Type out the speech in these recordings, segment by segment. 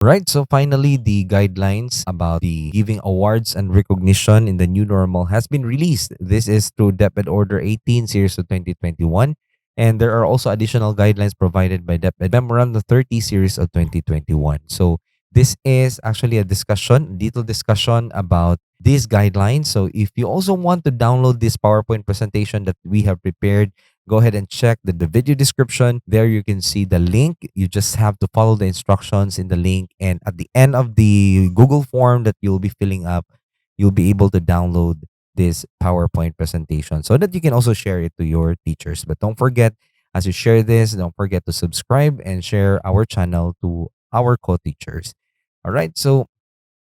Right. So finally, the guidelines about the giving awards and recognition in the new normal has been released. This is through DepEd Order 18 Series of 2021. And there are also additional guidelines provided by DepEd Memorandum 30 Series of 2021. So this is actually a discussion, detailed discussion about these guidelines. So if you also want to download this PowerPoint presentation that we have prepared, go ahead and check the video description. There you can see the link. You just have to follow the instructions in the link. And at the end of the Google form that you'll be filling up, you'll be able to download this PowerPoint presentation so that you can also share it to your teachers. But don't forget, as you share this, don't forget to subscribe and share our channel to our co-teachers. All right. So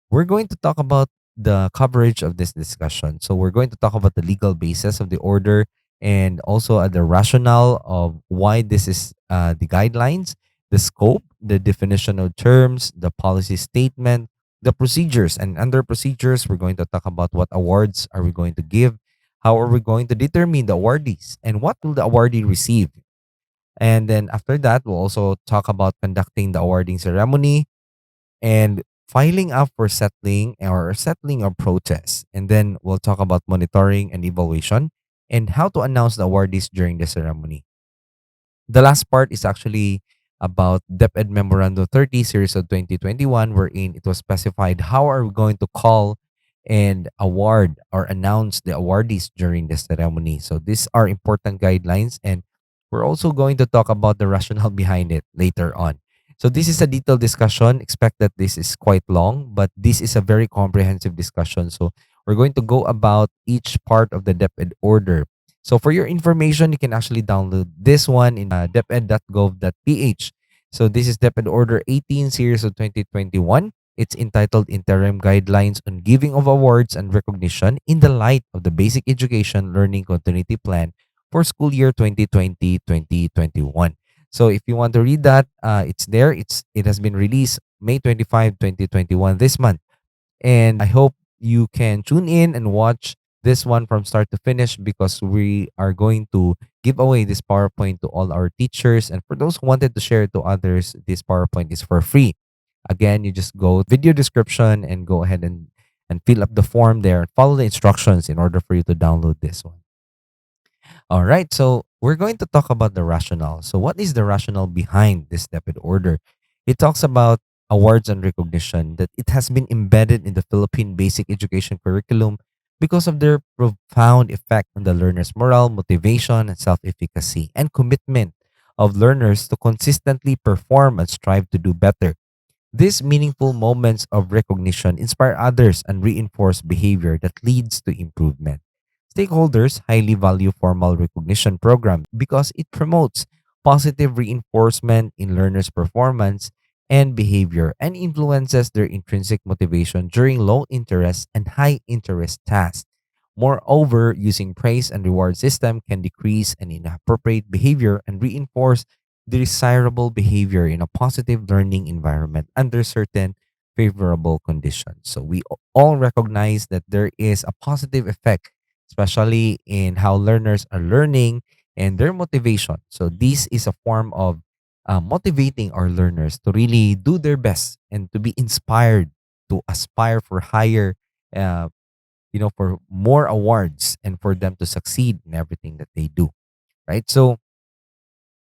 we're going to talk about the coverage of this discussion. So we're going to talk about the legal basis of the order and also the rationale of why this is the guidelines, the scope, the definition of terms, the policy statement, the procedures. And under procedures, we're going to talk about what awards are we going to give, how are we going to determine the awardees, and what will the awardee receive. And then after that, we'll also talk about conducting the awarding ceremony, and filing up for settling or protest. And then we'll talk about monitoring and evaluation and how to announce the awardees during the ceremony. The last part is actually about DepEd Memorandum 30 Series of 2021, wherein it was specified how are we going to call and award or announce the awardees during the ceremony. So these are important guidelines, and we're also going to talk about the rationale behind it later on. So this is a detailed discussion. Expect that this is quite long, but this is a very comprehensive discussion. So we're going to go about each part of the DepEd order. So for your information, you can actually download this one in deped.gov.ph. So this is DepEd Order 18 Series of 2021. It's entitled Interim Guidelines on Giving of Awards and Recognition in the Light of the Basic Education Learning Continuity Plan for school year 2020-2021. So if you want to read that, it's there. It has been released May 25, 2021 this month. And I hope you can tune in and watch this one from start to finish because we are going to give away this PowerPoint to all our teachers. And for those who wanted to share it to others, this PowerPoint is for free. Again, you just go video description and go ahead and fill up the form there and follow the instructions in order for you to download this one. All right, so we're going to talk about the rationale. So, what is the rationale behind this DepEd order? It talks about awards and recognition, that it has been embedded in the Philippine basic education curriculum because of their profound effect on the learner's morale, motivation, and self efficacy, and commitment of learners to consistently perform and strive to do better. These meaningful moments of recognition inspire others and reinforce behavior that leads to improvement. Stakeholders highly value formal recognition programs because it promotes positive reinforcement in learners' performance and behavior and influences their intrinsic motivation during low interest and high interest tasks. Moreover, using praise and reward system can decrease an inappropriate behavior and reinforce desirable behavior in a positive learning environment under certain favorable conditions. So we all recognize that there is a positive effect, especially in how learners are learning and their motivation. So this is a form of motivating our learners to really do their best and to be inspired to aspire for higher, uh, for more awards and for them to succeed in everything that they do. Right. So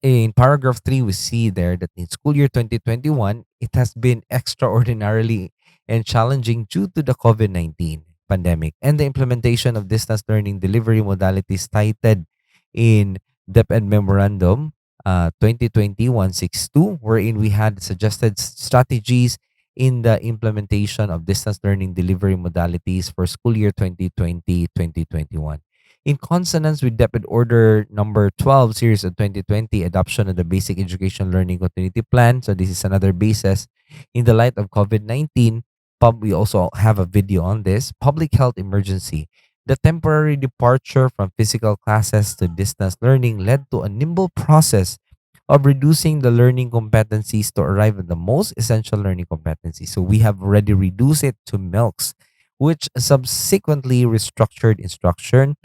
in paragraph 3, we see there that in school year 2021, it has been extraordinarily and challenging due to the COVID-19 pandemic and the implementation of distance learning delivery modalities cited in DepEd Memorandum 2020-162, wherein we had suggested strategies in the implementation of distance learning delivery modalities for school year 2020-2021 in consonance with DepEd Order number 12 series of 2020 adoption of the Basic Education Learning Continuity Plan. So this is another basis in the light of COVID-19. We also have a video on this public health emergency. The temporary departure from physical classes to distance learning led to a nimble process of reducing the learning competencies to arrive at the most essential learning competencies. So we have already reduced it to milks, which subsequently restructured instruction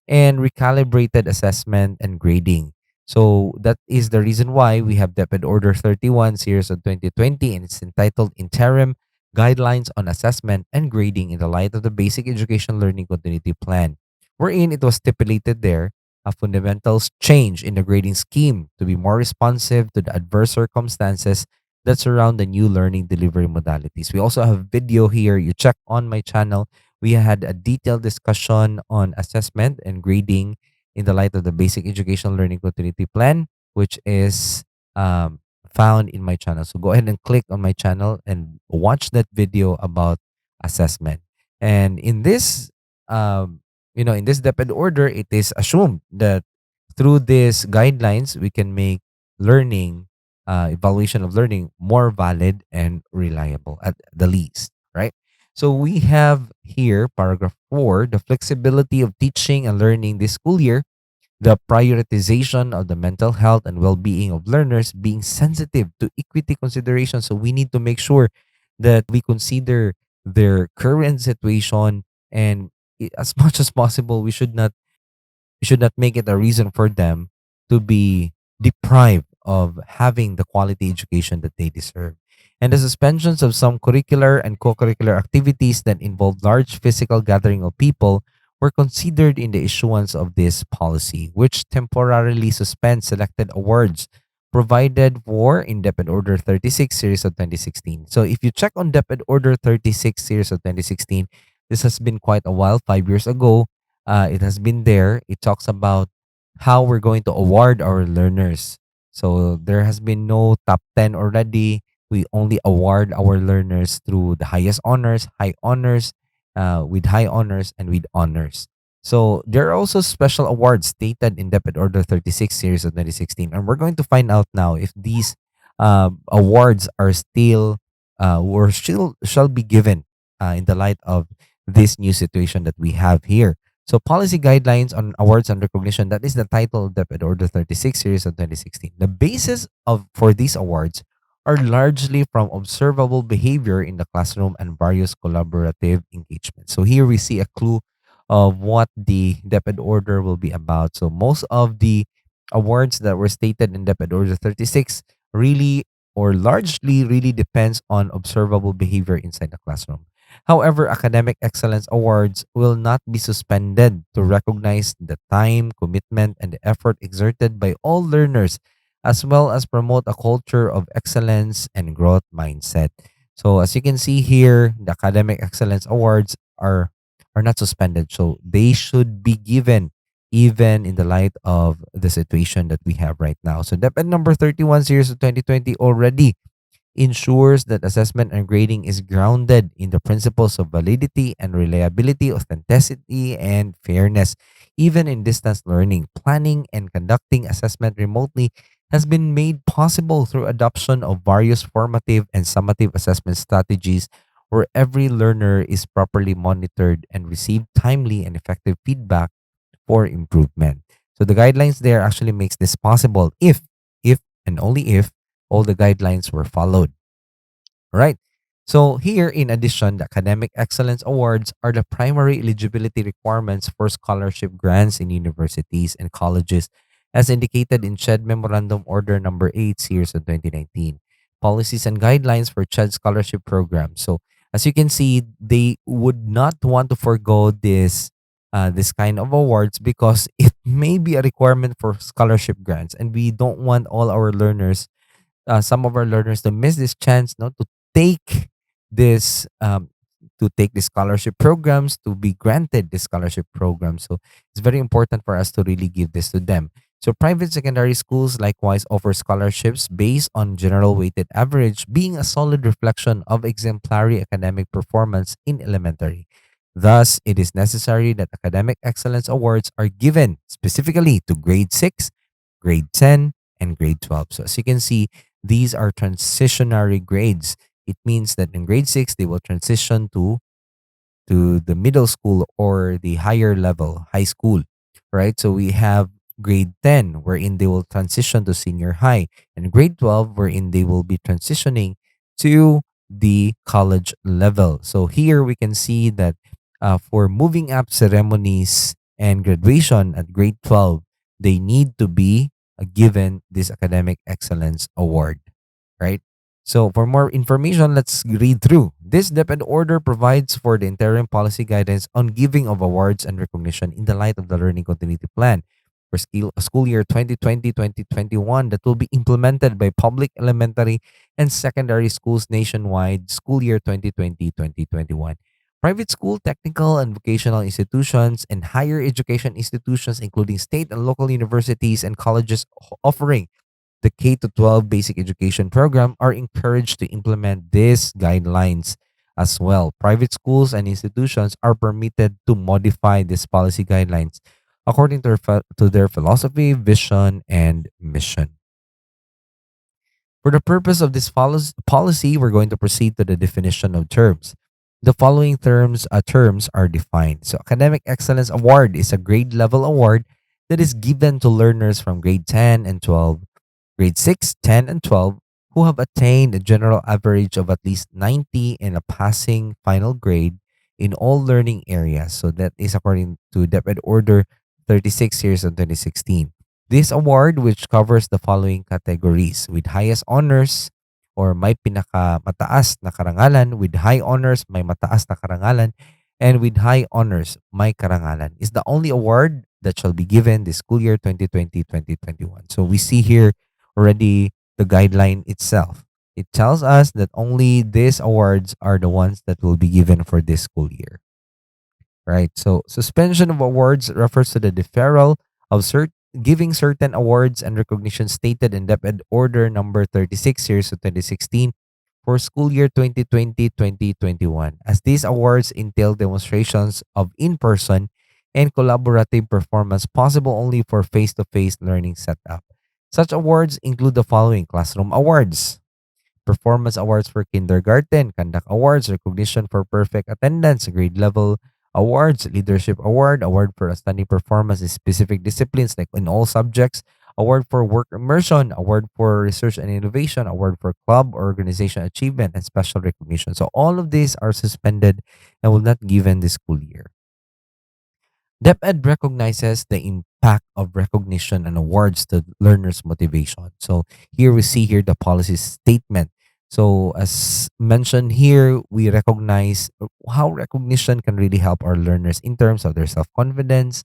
and recalibrated assessment and grading. So that is the reason why we have DepEd Order 31 series of 2020, and it's entitled Interim Guidelines on Assessment and Grading in the Light of the Basic Education Learning Continuity Plan, wherein it was stipulated there a fundamental change in the grading scheme to be more responsive to the adverse circumstances that surround the new learning delivery modalities. We also have video here. You check on my channel. We had a detailed discussion on assessment and grading in the light of the Basic Educational Learning Continuity Plan, which is um, found in my channel. So go ahead and click on my channel and watch that video about assessment. And in this, in this depth order, it is assumed that through these guidelines, we can make learning, evaluation of learning more valid and reliable at the least, right? So we have here paragraph 4, the flexibility of teaching and learning this school year, the prioritization of the mental health and well-being of learners, being sensitive to equity consideration. So we need to make sure that we consider their current situation, and as much as possible, we should not make it a reason for them to be deprived of having the quality education that they deserve. And the suspensions of some curricular and co-curricular activities that involve large physical gathering of people were considered in the issuance of this policy, which temporarily suspends selected awards provided for in Deped Order 36 series of 2016. So if you check on Deped Order 36 series of 2016, this has been quite a while, 5 years ago. It has been there. It talks about how we're going to award our learners. So there has been no top 10 already. We only award our learners through the highest honors, high honors, with high honors, and with honors. So there are also special awards stated in Deped Order 36 series of 2016. And we're going to find out now if these awards are still or still shall be given in the light of this new situation that we have here. So policy guidelines on awards and recognition, that is the title of the Order 36 series of 2016. The basis of for these awards are largely from observable behavior in the classroom and various collaborative engagements. So here we see a clue of what the DepEd order will be about. So most of the awards that were stated in DepEd Order 36 really or largely really depends on observable behavior inside the classroom. However, academic excellence awards will not be suspended to recognize the time, commitment, and the effort exerted by all learners, as well as promote a culture of excellence and growth mindset. So, as you can see here, the academic excellence awards are not suspended. So, they should be given even in the light of the situation that we have right now. So, DepEd number 31 series of 2020 already ensures that assessment and grading is grounded in the principles of validity and reliability, authenticity, and fairness. Even in distance learning, planning and conducting assessment remotely has been made possible through adoption of various formative and summative assessment strategies where every learner is properly monitored and receive timely and effective feedback for improvement. So the guidelines there actually makes this possible if and only if all the guidelines were followed. Right. So here, in addition, the Academic Excellence Awards are the primary eligibility requirements for scholarship grants in universities and colleges, as indicated in CHED Memorandum Order Number 8, Series of 2019. Policies and guidelines for CHED scholarship programs. So as you can see, they would not want to forego this kind of awards because it may be a requirement for scholarship grants, and we don't want all our learners some of our learners to miss this chance no take this um, to take the scholarship programs, to be granted the scholarship program. So it's very important for us to really give this to them. So private secondary schools likewise offer scholarships based on general weighted average, being a solid reflection of exemplary academic performance in elementary. Thus, it is necessary that academic excellence awards are given specifically to grade 6, grade 10, and grade 12. So as you can see, these are transitionary grades. It means that in grade 6, they will transition to the middle school or the higher level, high school, right? So we have grade 10, wherein they will transition to senior high, and grade 12, wherein they will be transitioning to the college level. So here we can see that for moving up ceremonies and graduation at grade 12, they need to be given this academic excellence award, right? So for more information, let's read through. This DepEd order provides for the interim policy guidance on giving of awards and recognition in the light of the Learning Continuity Plan for school year 2020-2021 that will be implemented by public elementary and secondary schools nationwide school year 2020-2021. Private school, technical and vocational institutions, and higher education institutions, including state and local universities and colleges offering the K to 12 basic education program, are encouraged to implement these guidelines as well. Private schools and institutions are permitted to modify these policy guidelines according to to their philosophy, vision, and mission. For the purpose of this policy, we're going to proceed to the definition of terms. The following terms are defined. So, Academic Excellence Award is a grade level award that is given to learners from grade 10 and 12, grade 6, 10, and 12 who have attained a general average of at least 90 and a passing final grade in all learning areas. So, that is according to DepEd Order 36 series of 2016. This award, which covers the following categories: with highest honors or may pinakamataas na karangalan, with high honors may mataas na karangalan, and with high honors may karangalan, is the only award that shall be given this school year 2020-2021. So we see here already the guideline itself. It tells us that only these awards are the ones that will be given for this school year. Right. So suspension of awards refers to the deferral of giving certain awards and recognition stated in DepEd Order number 36 series of 2016 for school year 2020-2021, as these awards entail demonstrations of in-person and collaborative performance possible only for face-to-face learning setup. Such awards include the following: classroom awards, performance awards for kindergarten, conduct awards, recognition for perfect attendance, grade level awards, leadership award, award for outstanding performance in specific disciplines like in all subjects, award for work immersion, award for research and innovation, award for club or organization achievement, and special recognition. So all of these are suspended and will not given this school year. DepEd recognizes the impact of recognition and awards to learners' motivation. So here we see here the policy statement. So as mentioned here, we recognize how recognition can really help our learners in terms of their self-confidence,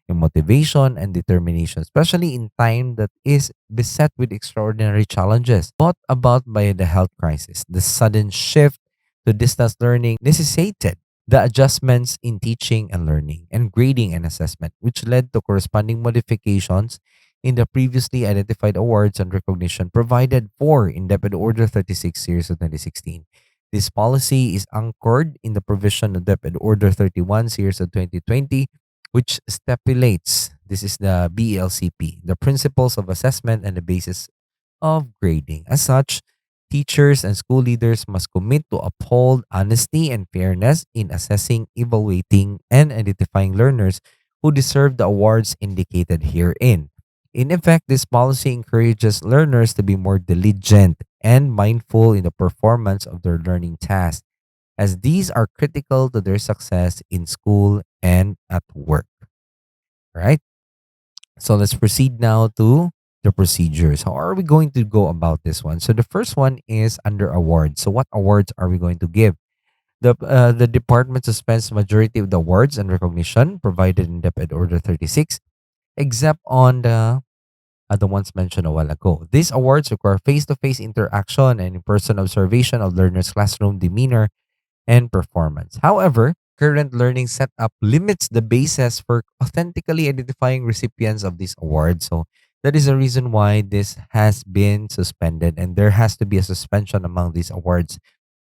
and motivation and determination, especially in time that is beset with extraordinary challenges brought about by the health crisis. The sudden shift to distance learning necessitated the adjustments in teaching and learning and grading and assessment, which led to corresponding modifications in the previously identified awards and recognition provided for in DepEd Order 36 series of 2016. This policy is anchored in the provision of DepEd Order 31 series of 2020, which stipulates, this is the BELCP, the principles of assessment and the basis of grading. As such, teachers and school leaders must commit to uphold honesty and fairness in assessing, evaluating, and identifying learners who deserve the awards indicated herein. In effect, this policy encourages learners to be more diligent and mindful in the performance of their learning tasks, as these are critical to their success in school and at work. Right? So let's proceed now to the procedures. How are we going to go about this one? So the first one is under awards. So what awards are we going to give? The department suspends majority of the awards and recognition provided in DepEd Order 36, except on the ones mentioned a while ago. These awards require face-to-face interaction and in-person observation of learners' classroom demeanor and performance. However, current learning setup limits the basis for authentically identifying recipients of these awards. So that is the reason why this has been suspended, and there has to be a suspension among these awards.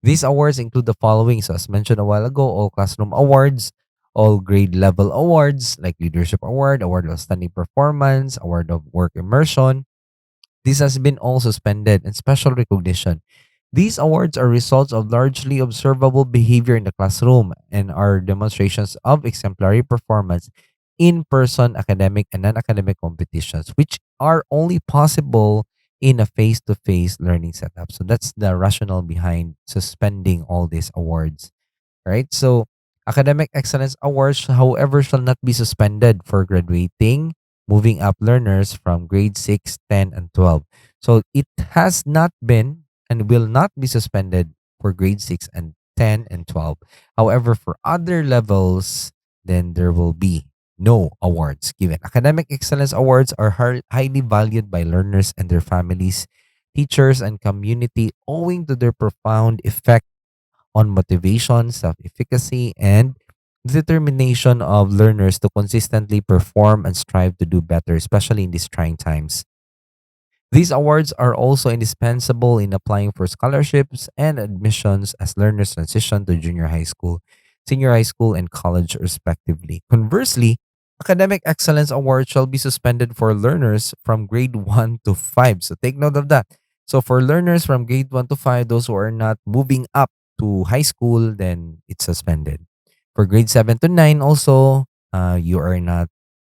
These awards include the following. So as mentioned a while ago, all classroom awards, all grade level awards like leadership award, award of outstanding performance, award of work immersion. This has been all suspended, and special recognition. These awards are results of largely observable behavior in the classroom and are demonstrations of exemplary performance in person academic and non academic competitions, which are only possible in a face to face learning setup. So that's the rationale behind suspending all these awards, right? So academic excellence awards, however, shall not be suspended for graduating moving up learners from grade 6, 10, and 12. So it has not been and will not be suspended for grade 6 and 10 and 12. However, for other levels, then there will be no awards given. Academic excellence awards are highly valued by learners and their families, teachers, and community owing to their profound effect on motivation, self efficacy, and determination of learners to consistently perform and strive to do better, especially in these trying times. These awards are also indispensable in applying for scholarships and admissions as learners transition to junior high school, senior high school, and college, respectively. Conversely, academic excellence awards shall be suspended for learners from grade 1 to 5. So take note of that. So for learners from grade 1 to 5, those who are not moving up to high school, then it's suspended. For grade 7 to 9, also, you are not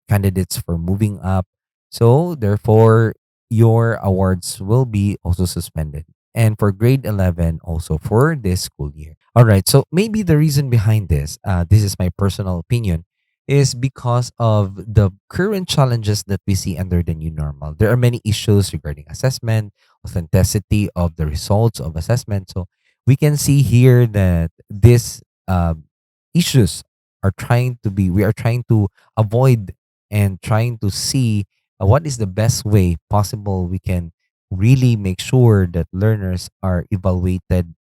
candidates for moving up. So therefore, your awards will be also suspended. And for grade 11, also for this school year. All right. So maybe the reason behind this is my personal opinion, is because of the current challenges that we see under the new normal. There are many issues regarding assessment, authenticity of the results of assessment. So we can see here that these issues we are trying to avoid and trying to see what is the best way possible we can really make sure that learners are evaluated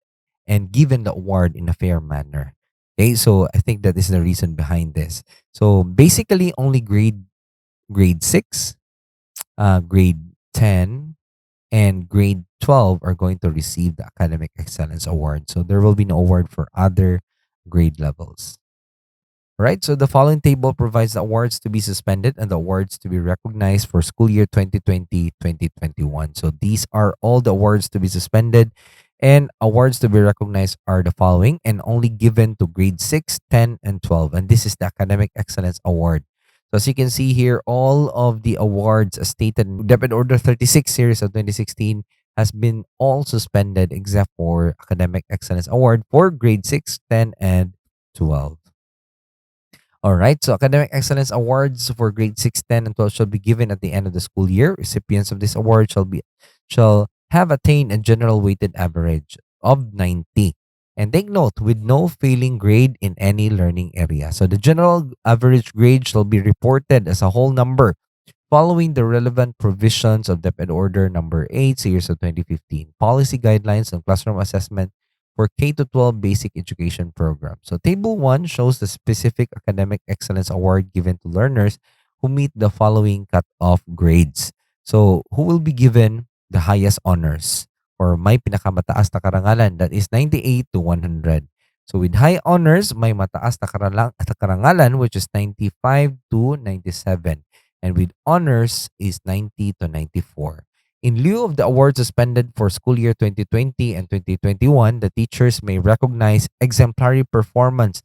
and given the award in a fair manner. Okay, so I think that is the reason behind this. So basically, only grade 6, grade 10, and grade 12 are going to receive the Academic Excellence Award. So there will be no award for other grade levels. Right, so the following table provides the awards to be suspended and the awards to be recognized for school year 2020-2021. So these are all the awards to be suspended, and awards to be recognized are the following and only given to grade 6, 10, and 12. And this is the Academic Excellence Award. So as you can see here, all of the awards as stated in Depth Order 36 series of 2016 has been all suspended except for Academic Excellence Award for grade 6, 10, and 12. All right. So academic excellence awards for grade 6, 10, and 12 shall be given at the end of the school year. Recipients of this award shall have attained a general weighted average of 90. And take note, with no failing grade in any learning area. So the general average grade shall be reported as a whole number following the relevant provisions of DepEd Order number 8, series of 2015, policy guidelines on classroom assessment for K to 12 basic education program. So table 1 shows the specific academic excellence award given to learners who meet the following cut-off grades. So who will be given the highest honors or may pinakamataas na karangalan, that is 98 to 100. So with high honors, may mataas na karangalan, which is 95 to 97. And with honors is 90 to 94. In lieu of the award suspended for school year 2020 and 2021, the teachers may recognize exemplary performance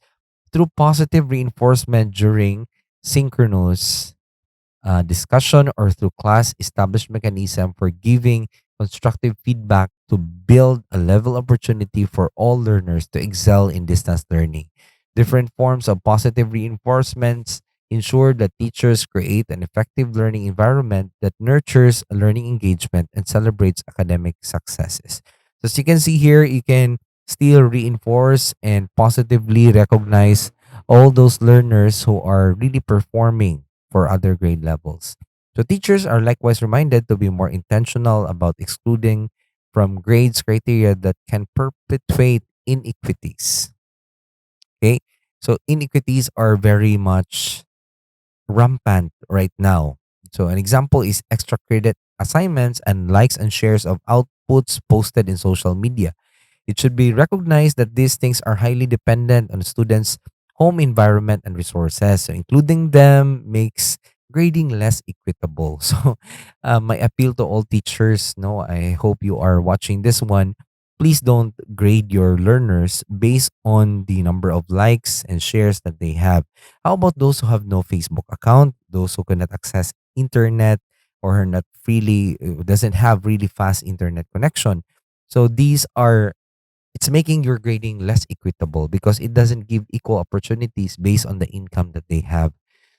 through positive reinforcement during synchronous discussion or through class established mechanism for giving constructive feedback to build a level opportunity for all learners to excel in distance learning. Different forms of positive reinforcements ensure that teachers create an effective learning environment that nurtures learning engagement and celebrates academic successes. So as you can see here, you can still reinforce and positively recognize all those learners who are really performing for other grade levels. So teachers are likewise reminded to be more intentional about excluding from grades criteria that can perpetuate inequities. Okay? So inequities are very much rampant right now. So an example is extra credit assignments and likes and shares of outputs posted in social media. It should be recognized that these things are highly dependent on students' home environment and resources. So including them makes grading less equitable. So my appeal to all teachers, no, I hope you are watching this one. Please don't grade your learners based on the number of likes and shares that they have. How about those who have no Facebook account, those who cannot access internet or are not freely doesn't have really fast internet connection? So these are it's making your grading less equitable because it doesn't give equal opportunities based on the income that they have.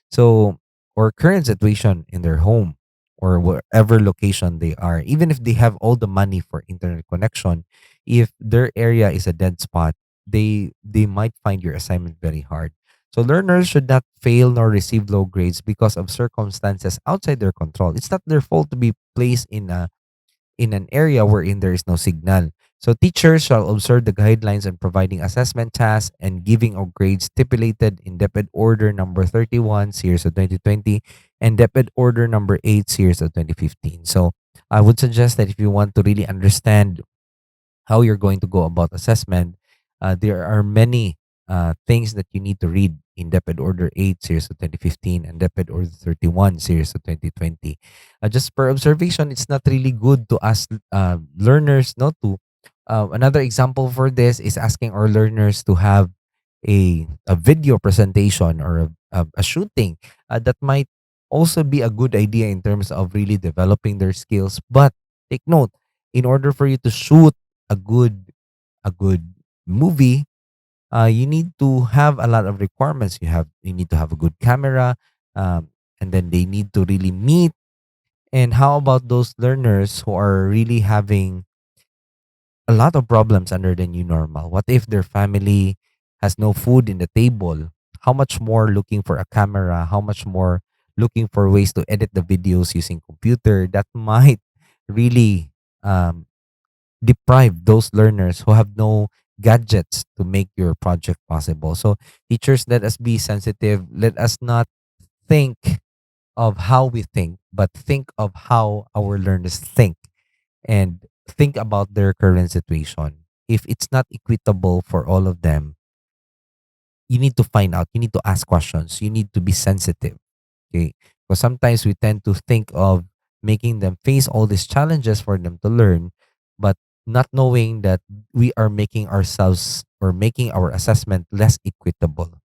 So or current situation in their home or wherever location they are. Even if they have all the money for internet connection, if their area is a dead spot, they might find your assignment very hard. So learners should not fail nor receive low grades because of circumstances outside their control. It's not their fault to be placed in an area wherein there is no signal. So teachers shall observe the guidelines on providing assessment tasks and giving of grades stipulated in Deped Order number 31, series of 2020, and Deped Order number 8, series of 2015. So I would suggest that if you want to really understand how you're going to go about assessment, there are many things that you need to read in Deped Order 8, series of 2015, and Deped Order 31, series of 2020. Just per observation, it's not really good to ask learners not to. Another example for this is asking our learners to have a video presentation or a shooting that might also be a good idea in terms of really developing their skills. But take note, in order for you to shoot a good movie, you need to have a lot of requirements. You need to have a good camera, and then they need to really meet. And how about those learners who are really having a lot of problems under the new normal? What if their family has no food in the table? How much more looking for a camera? How much more looking for ways to edit the videos using computer that might really deprive those learners who have no gadgets to make your project possible. So, teachers, let us be sensitive. Let us not think of how we think, but think of how our learners think and think about their current situation. If it's not equitable for all of them, you need to find out, you need to ask questions, you need to be sensitive. Okay. Because sometimes we tend to think of making them face all these challenges for them to learn, but not knowing that we are making ourselves or making our assessment less equitable.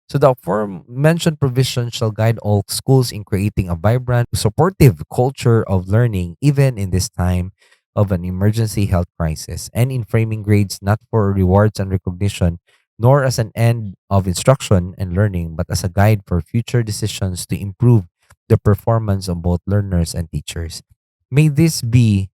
So the aforementioned provision shall guide all schools in creating a vibrant, supportive culture of learning, even in this time of an emergency health crisis, and in framing grades not for rewards and recognition, nor as an end of instruction and learning, but as a guide for future decisions to improve the performance of both learners and teachers. May this be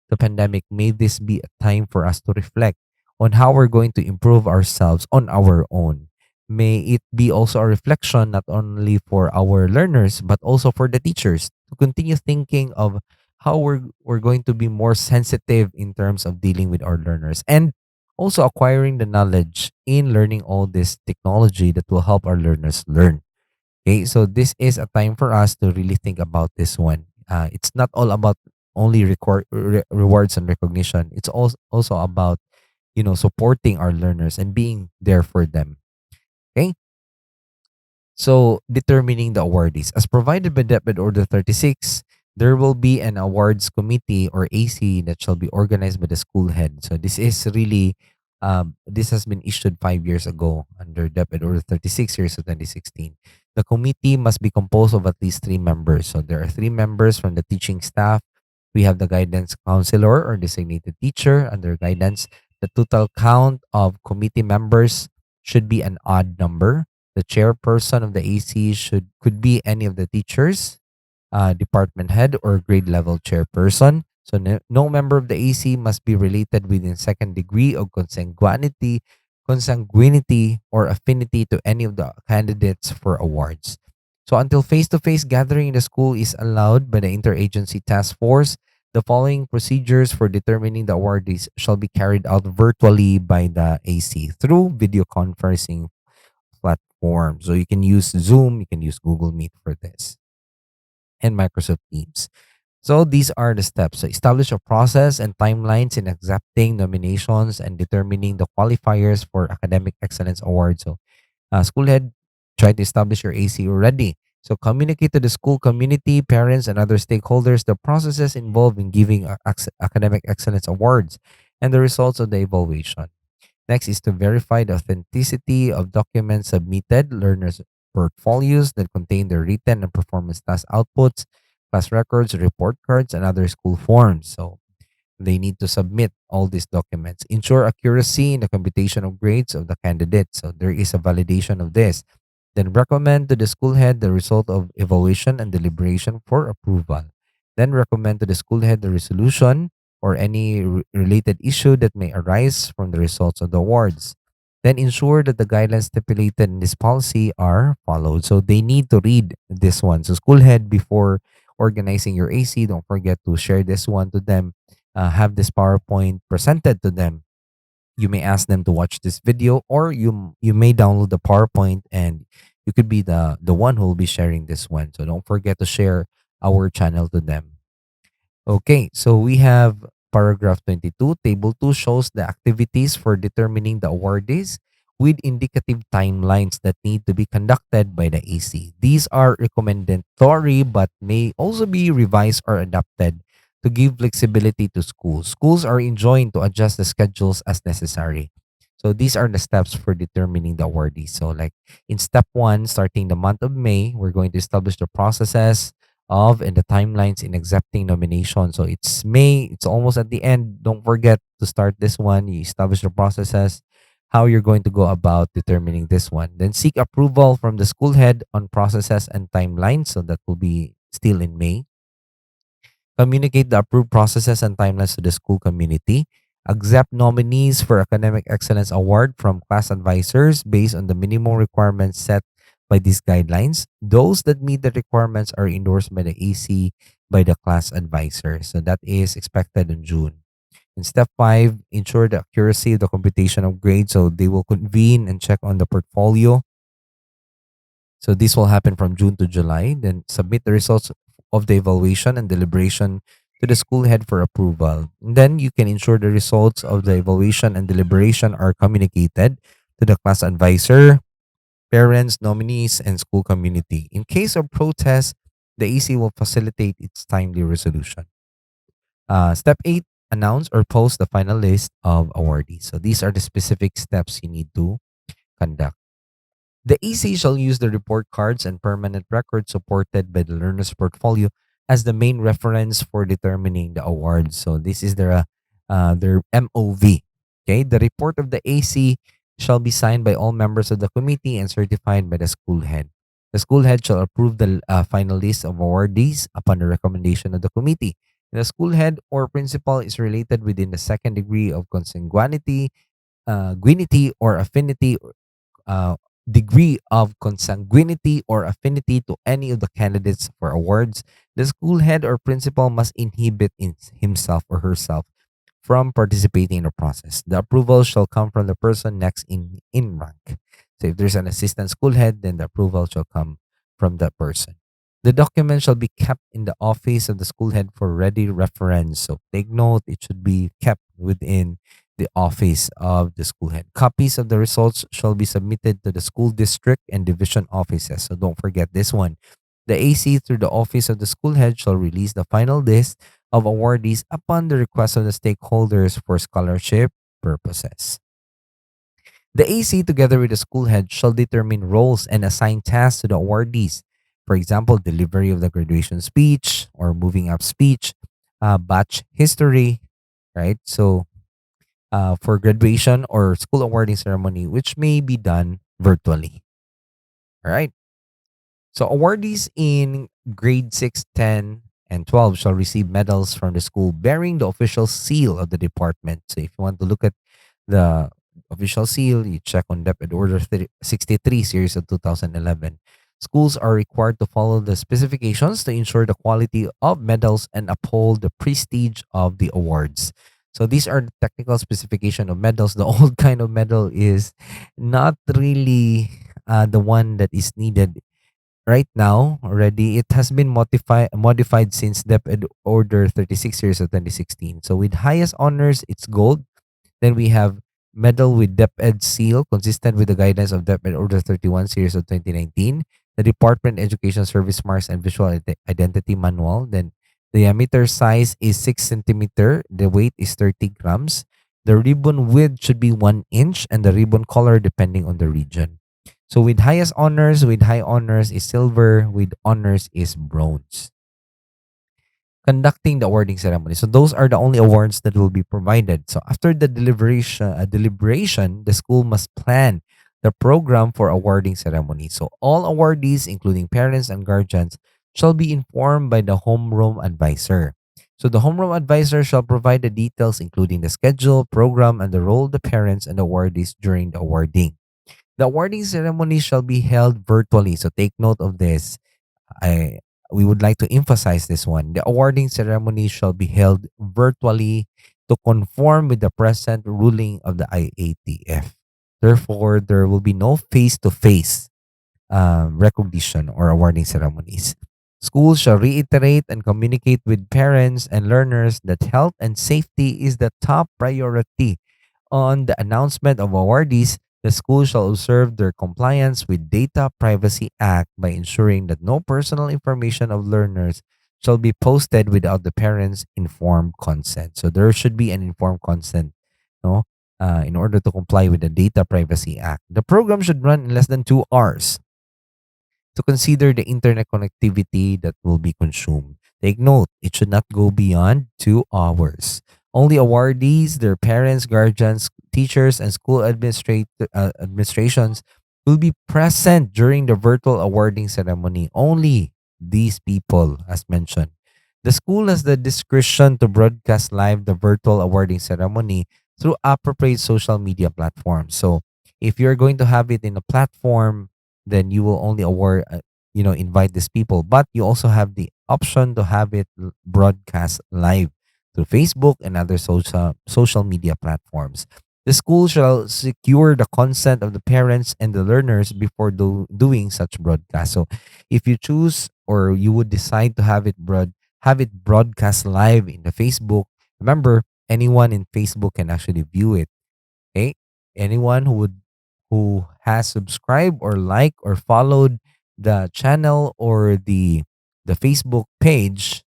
the pandemic, may this be a time for us to reflect on how we're going to improve ourselves on our own. May it be also a reflection not only for our learners, but also for the teachers to continue thinking of how we're going to be more sensitive in terms of dealing with our learners and also acquiring the knowledge in learning all this technology that will help our learners learn. Okay, so this is a time for us to really think about this one. It's not all about only rewards and recognition. It's also about supporting our learners and being there for them. Okay, so, determining the awardees. As provided by Deped Order 36, there will be an awards committee or AC that shall be organized by the school head. So, this is really, this has been issued 5 years ago under Deped Order 36, years of 2016. The committee must be composed of at least three members. So, there are three members from the teaching staff. We have the guidance counselor or designated teacher under guidance. The total count of committee members should be an odd number. The chairperson of the AC could be any of the teachers, department head, or grade level chairperson. So no member of the AC must be related within second degree of consanguinity or affinity to any of the candidates for awards. So until face-to-face gathering in the school is allowed by the interagency task force, the following procedures for determining the awardees shall be carried out virtually by the AC through video conferencing platform. So you can use Zoom, you can use Google Meet for this, and Microsoft Teams. So these are the steps. So establish a process and timelines in accepting nominations and determining the qualifiers for academic excellence awards. So school head, try to establish your AC already. So communicate to the school community, parents, and other stakeholders the processes involved in giving academic excellence awards and the results of the evaluation. Next is to verify the authenticity of documents submitted, learners' portfolios that contain their written and performance task outputs, class records, report cards, and other school forms. So they need to submit all these documents. Ensure accuracy in the computation of grades of the candidates. So there is a validation of this. Then recommend to the school head the result of evaluation and deliberation for approval. Then recommend to the school head the resolution or any related issue that may arise from the results of the awards. Then ensure that the guidelines stipulated in this policy are followed. So they need to read this one. So school head, before organizing your AC, don't forget to share this one to them. Have this PowerPoint presented to them. You may ask them to watch this video, or you may download the PowerPoint, and you could be the one who will be sharing this one. So don't forget to share our channel to them. Okay, so we have paragraph 22. Table 2 shows the activities for determining the awardees with indicative timelines that need to be conducted by the AC. These are recommendatory but may also be revised or adapted to give flexibility to schools. Schools are enjoined to adjust the schedules as necessary. So these are the steps for determining the awardees. So like in step 1, starting the month of May, we're going to establish the processes of and the timelines in accepting nomination. So it's May, it's almost at the end. Don't forget to start this one. You establish the processes, how you're going to go about determining this one. Then seek approval from the school head on processes and timelines. So that will be still in May. Communicate the approved processes and timelines to the school community. Accept nominees for Academic Excellence Award from class advisors based on the minimum requirements set by these guidelines. Those that meet the requirements are endorsed by the AC by the class advisor. So that is expected in June. In step 5, ensure the accuracy of the computation of grades. So they will convene and check on the portfolio. So this will happen from June to July. Then submit the results of the evaluation and deliberation to the school head for approval. And then you can ensure the results of the evaluation and deliberation are communicated to the class advisor, parents, nominees, and school community. In case of protest, the AC will facilitate its timely resolution. Step 8, announce or post the final list of awardees. So these are the specific steps you need to conduct. The EC shall use the report cards and permanent records supported by the learner's portfolio as the main reference for determining the awards. So this is their MOV. Okay, the report of the AC shall be signed by all members of the committee and certified by the school head. The school head shall approve the final list of awardees upon the recommendation of the committee. The school head or principal is related within the second degree of consanguinity, guinity or affinity, uh, degree of consanguinity or affinity to any of the candidates for awards. The school head or principal must inhibit himself or herself from participating in the process. The approval shall come from the person next in rank. So if there's an assistant school head, then the approval shall come from that person. The document shall be kept in the office of the school head for ready reference. So take note, it should be kept within the office of the school head. Copies of the results shall be submitted to the school district and division offices. So don't forget this one. The AC through the office of the school head shall release the final list of awardees upon the request of the stakeholders for scholarship purposes. The AC, together with the school head, shall determine roles and assign tasks to the awardees. For example, delivery of the graduation speech or moving up speech, batch history, right? So for graduation or school awarding ceremony, which may be done virtually. All right. So awardees in grade 6, 10, and 12 shall receive medals from the school bearing the official seal of the department. So if you want to look at the official seal, you check on Dep Order 63 series of 2011. Schools are required to follow the specifications to ensure the quality of medals and uphold the prestige of the awards. So these are the technical specification of medals. The old kind of medal is not really the one that is needed right now already. It has been modified since Dep Order 36 series of 2016. So with highest honors, it's gold. Then we have medal with DepEd seal, consistent with the guidance of DepEd Order 31 series of 2019. The Department Education Service Marks and Visual Identity Manual. Then the diameter size is 6 centimeter. The weight is 30 grams. The ribbon width should be 1 inch and the ribbon color depending on the region. So with highest honors, with high honors is silver, with honors is bronze. Conducting the awarding ceremony. So those are the only awards that will be provided. So after the deliberation, the school must plan the program for awarding ceremony. So all awardees, including parents and guardians, shall be informed by the homeroom advisor. So the homeroom advisor shall provide the details, including the schedule, program, and the role of the parents and awardees during the awarding. The awarding ceremony shall be held virtually. So take note of this. I We would like to emphasize this one. The awarding ceremony shall be held virtually to conform with the present ruling of the IATF. Therefore, there will be no face-to-face recognition or awarding ceremonies. Schools shall reiterate and communicate with parents and learners that health and safety is the top priority. On the announcement of awardees, the school shall observe their compliance with Data Privacy Act by ensuring that no personal information of learners shall be posted without the parents' informed consent. So there should be an informed consent, no, in order to comply with the Data Privacy Act. The program should run in less than 2 hours to consider the internet connectivity that will be consumed. Take note, it should not go beyond 2 hours. Only awardees, their parents, guardians, teachers, and school administrations will be present during the virtual awarding ceremony. Only these people, as mentioned. The school has the discretion to broadcast live the virtual awarding ceremony through appropriate social media platforms. So, if you're going to have it in a platform, then you will only invite these people. But you also have the option to have it broadcast live through Facebook and other social media platforms. The school shall secure the consent of the parents and the learners before doing such broadcast. So, if you choose or you would decide to have it broadcast live in the Facebook, remember anyone in Facebook can actually view it. Okay, anyone who has subscribed or like or followed the channel or the Facebook page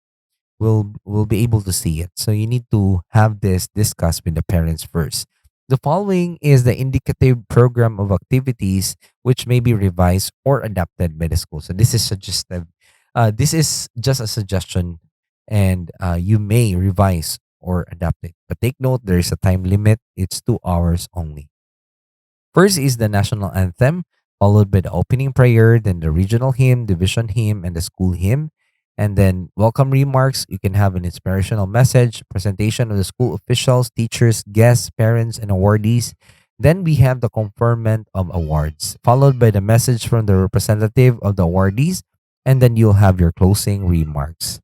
will be able to see it. So you need to have this discussed with the parents first. The following is the indicative program of activities which may be revised or adapted by the school. So this is suggestive. This is just a suggestion, and you may revise or adapt it. But take note, there is a time limit. It's 2 hours only. First is the national anthem, followed by the opening prayer, then the regional hymn, division hymn, and the school hymn. And then welcome remarks. You can have an inspirational message, presentation of the school officials, teachers, guests, parents, and awardees. Then we have the conferment of awards, followed by the message from the representative of the awardees. And then you'll have your closing remarks.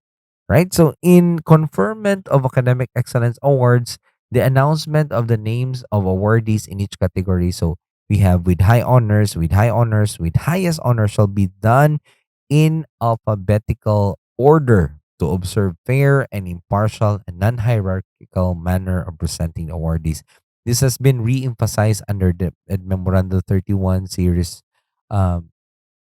Right? So in conferment of academic excellence awards, the announcement of the names of awardees in each category. So we have with high honors, with high honors, with highest honor shall be done in alphabetical order to observe fair and impartial and non-hierarchical manner of presenting the awardees. This has been re-emphasized under the Memorandum 31 series, um,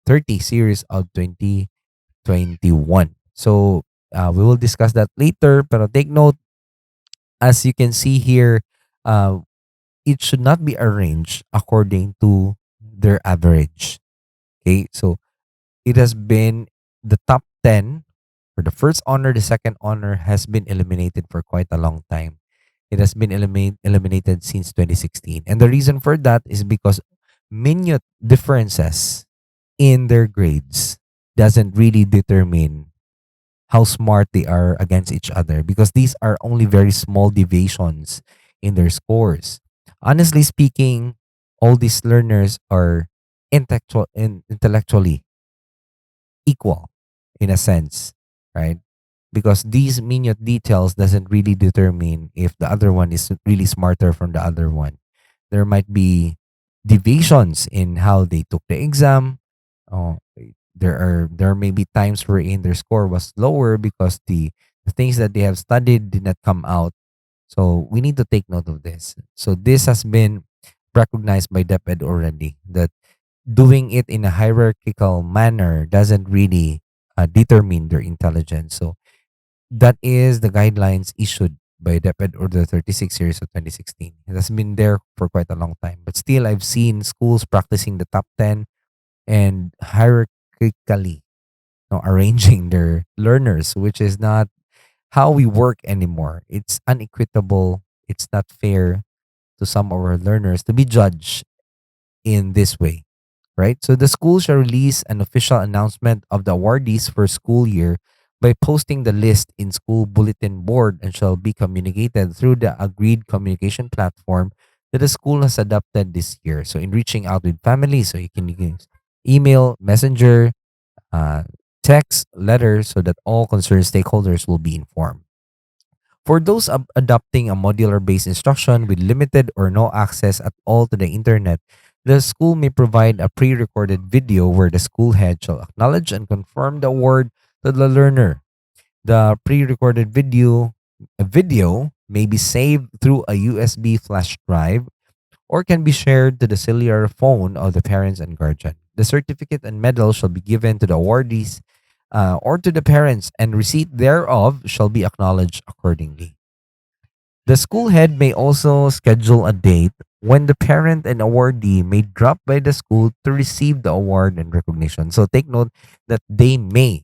30 series of 2021. So we will discuss that later, but take note, as you can see here, uh, it should not be arranged according to their average. Okay, so it has been the top 10 for the first honor, the second honor has been eliminated for quite a long time. It has been eliminated since 2016. And the reason for that is because minute differences in their grades doesn't really determine how smart they are against each other, because these are only very small deviations in their scores. Honestly speaking, all these learners are intellectually equal in a sense, right? Because these minute details doesn't really determine if the other one is really smarter from the other one. There might be deviations in how they took the exam. Oh, there may be times wherein their score was lower because the things that they have studied did not come out. So we need to take note of this. So this has been recognized by DepEd already, that doing it in a hierarchical manner doesn't really determine their intelligence. So that is the guidelines issued by DepEd Order 36 series of 2016. It has been there for quite a long time. But still, I've seen schools practicing the top 10 and hierarchically, arranging their learners, which is not how we work anymore. It's unequitable. It's not fair to some of our learners to be judged in this way, right? So the school shall release an official announcement of the awardees for school year by posting the list in school bulletin board and shall be communicated through the agreed communication platform that the school has adopted this year. So in reaching out with families, so you can use email, messenger, uh, text, letter, so that all concerned stakeholders will be informed. For those adopting a modular based instruction with limited or no access at all to the internet, the school may provide a pre recorded video where the school head shall acknowledge and confirm the award to the learner. The pre recorded video may be saved through a USB flash drive or can be shared to the cellular phone of the parents and guardian. The certificate and medal shall be given to the awardees or to the parents, and receipt thereof shall be acknowledged accordingly. The school head may also schedule a date when the parent and awardee may drop by the school to receive the award and recognition. So take note that they may.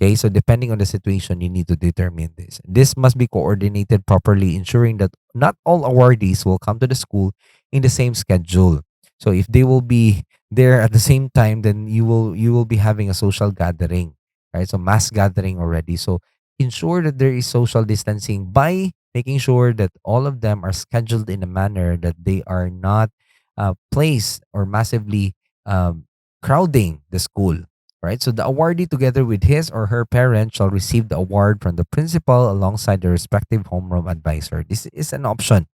Okay, so depending on the situation, you need to determine this. This must be coordinated properly, ensuring that not all awardees will come to the school in the same schedule. So if they will be there at the same time, then you will be having a social gathering, right? So mass gathering already. So ensure that there is social distancing by making sure that all of them are scheduled in a manner that they are not placed or massively crowding the school, right? So the awardee, together with his or her parent, shall receive the award from the principal alongside the respective homeroom advisor. This is an option,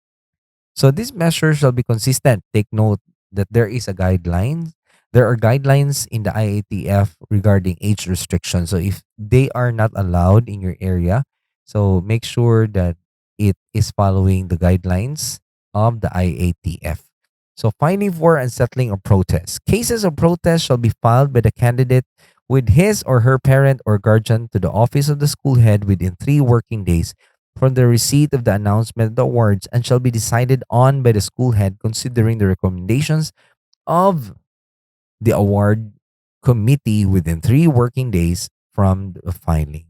so these measures shall be consistent. Take note that there is a guideline. There are guidelines in the IATF regarding age restrictions. So if they are not allowed in your area, so make sure that it is following the guidelines of the IATF. So filing for and settling a protest. Cases of protest shall be filed by the candidate with his or her parent or guardian to the office of the school head within 3 working days from the receipt of the announcement of the awards, and shall be decided on by the school head considering the recommendations of the award committee within 3 working days from the filing.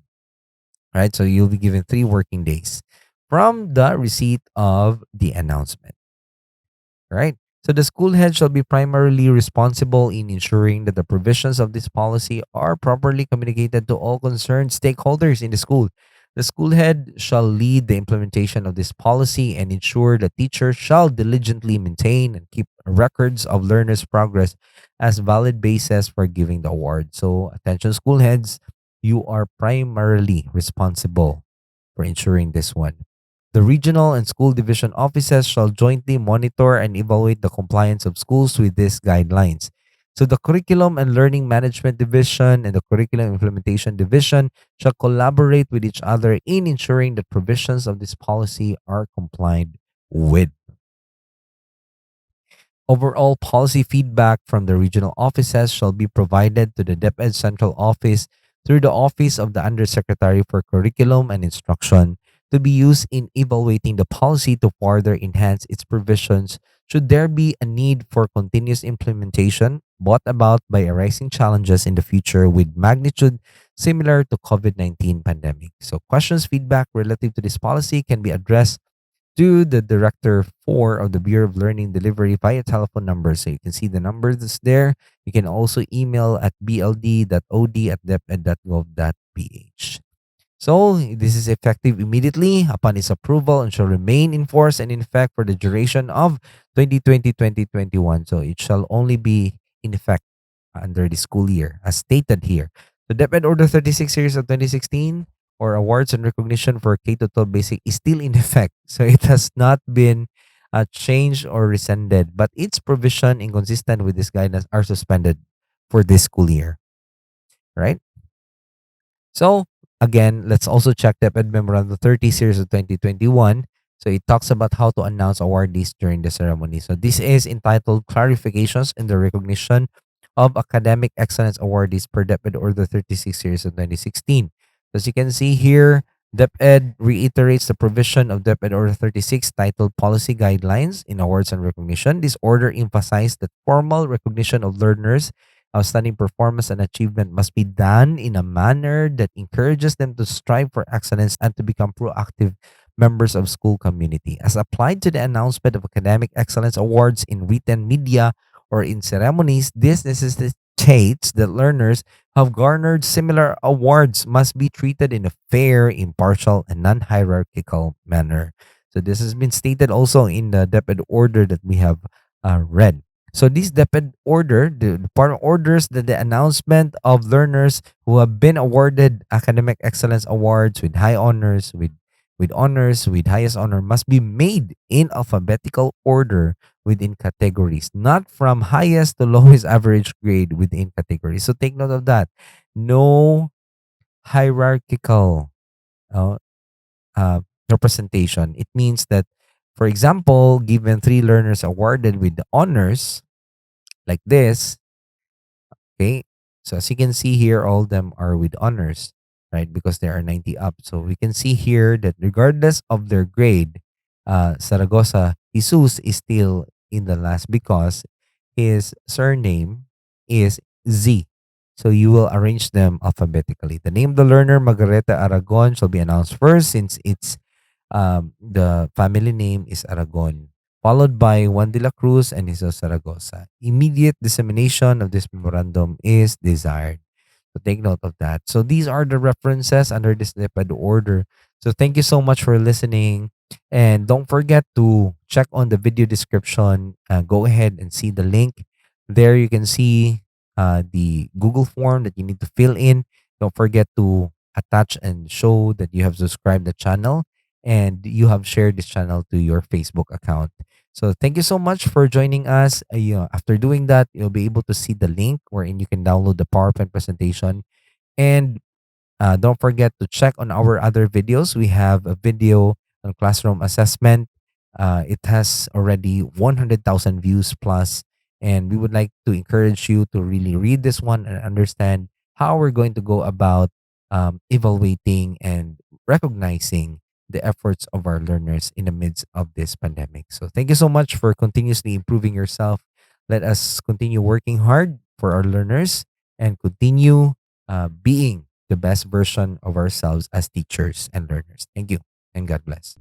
Right? So you'll be given 3 working days from the receipt of the announcement. Right? So the school head shall be primarily responsible in ensuring that the provisions of this policy are properly communicated to all concerned stakeholders in the school. The school head shall lead the implementation of this policy and ensure that teachers shall diligently maintain and keep records of learners' progress as valid basis for giving the award. So, attention school heads, you are primarily responsible for ensuring this one. The regional and school division offices shall jointly monitor and evaluate the compliance of schools with these guidelines. So the Curriculum and Learning Management Division and the Curriculum Implementation Division shall collaborate with each other in ensuring that provisions of this policy are complied with. Overall policy feedback from the regional offices shall be provided to the DepEd Central Office through the Office of the Undersecretary for Curriculum and Instruction to be used in evaluating the policy to further enhance its provisions should there be a need for continuous implementation brought about by arising challenges in the future with magnitude similar to COVID-19 pandemic. So questions, feedback relative to this policy can be addressed to the Director 4 of the Bureau of Learning Delivery via telephone number. So you can see the number that's there. You can also email at bld.od@deped.gov.ph. So this is effective immediately upon its approval and shall remain in force and in effect for the duration of 2020-2021. So it shall only be in effect under the school year, as stated here. The DepEd Order 36 series of 2016 or awards and recognition for K to 12 basic is still in effect. So it has not been changed or rescinded, but its provision inconsistent with this guidance are suspended for this school year, right? So again, let's also check the Ed Memorandum 30 series of 2021. So it talks about how to announce awardees during the ceremony. So this is entitled Clarifications in the Recognition of Academic Excellence Awardees per DepEd Order 36 series of 2016. As you can see here, DepEd reiterates the provision of DepEd Order 36 titled Policy Guidelines in Awards and Recognition. This order emphasized that formal recognition of learners' outstanding performance and achievement must be done in a manner that encourages them to strive for excellence and to become proactive members of school community. As applied to the announcement of academic excellence awards in written media or in ceremonies, this necessitates that learners have garnered similar awards must be treated in a fair, impartial, and non-hierarchical manner. So this has been stated also in the DepEd order that we have read. So this DepEd order, the department orders that the announcement of learners who have been awarded academic excellence awards with high honors, with honors, with highest honor must be made in alphabetical order within categories, not from highest to lowest average grade within categories. So take note of that. No hierarchical uh, uh, representation. It means that, for example, given three learners awarded with the honors like this, okay. So as you can see here, all of them are with honors, right? Because there are 90 up. So we can see here that regardless of their grade, Saragossa Jesus is still in the last because his surname is Z. So you will arrange them alphabetically. The name of the learner, Margareta Aragon, shall be announced first since the family name is Aragon, followed by Juan de la Cruz and Jesus Zaragoza. Immediate dissemination of this memorandum is desired. So take note of that. So these are the references under this NIPAD order. So thank you so much for listening. And don't forget to check on the video description. Go ahead and see the link. There you can see the Google form that you need to fill in. Don't forget to attach and show that you have subscribed the channel and you have shared this channel to your Facebook account. So thank you so much for joining us. After doing that, you'll be able to see the link wherein you can download the PowerPoint presentation. And don't forget to check on our other videos. We have a video on classroom assessment. It has already 100,000 views plus, and we would like to encourage you to really read this one and understand how we're going to go about evaluating and recognizing the efforts of our learners in the midst of this pandemic. So thank you so much for continuously improving yourself. Let us continue working hard for our learners and continue being the best version of ourselves as teachers and learners. Thank you and God bless.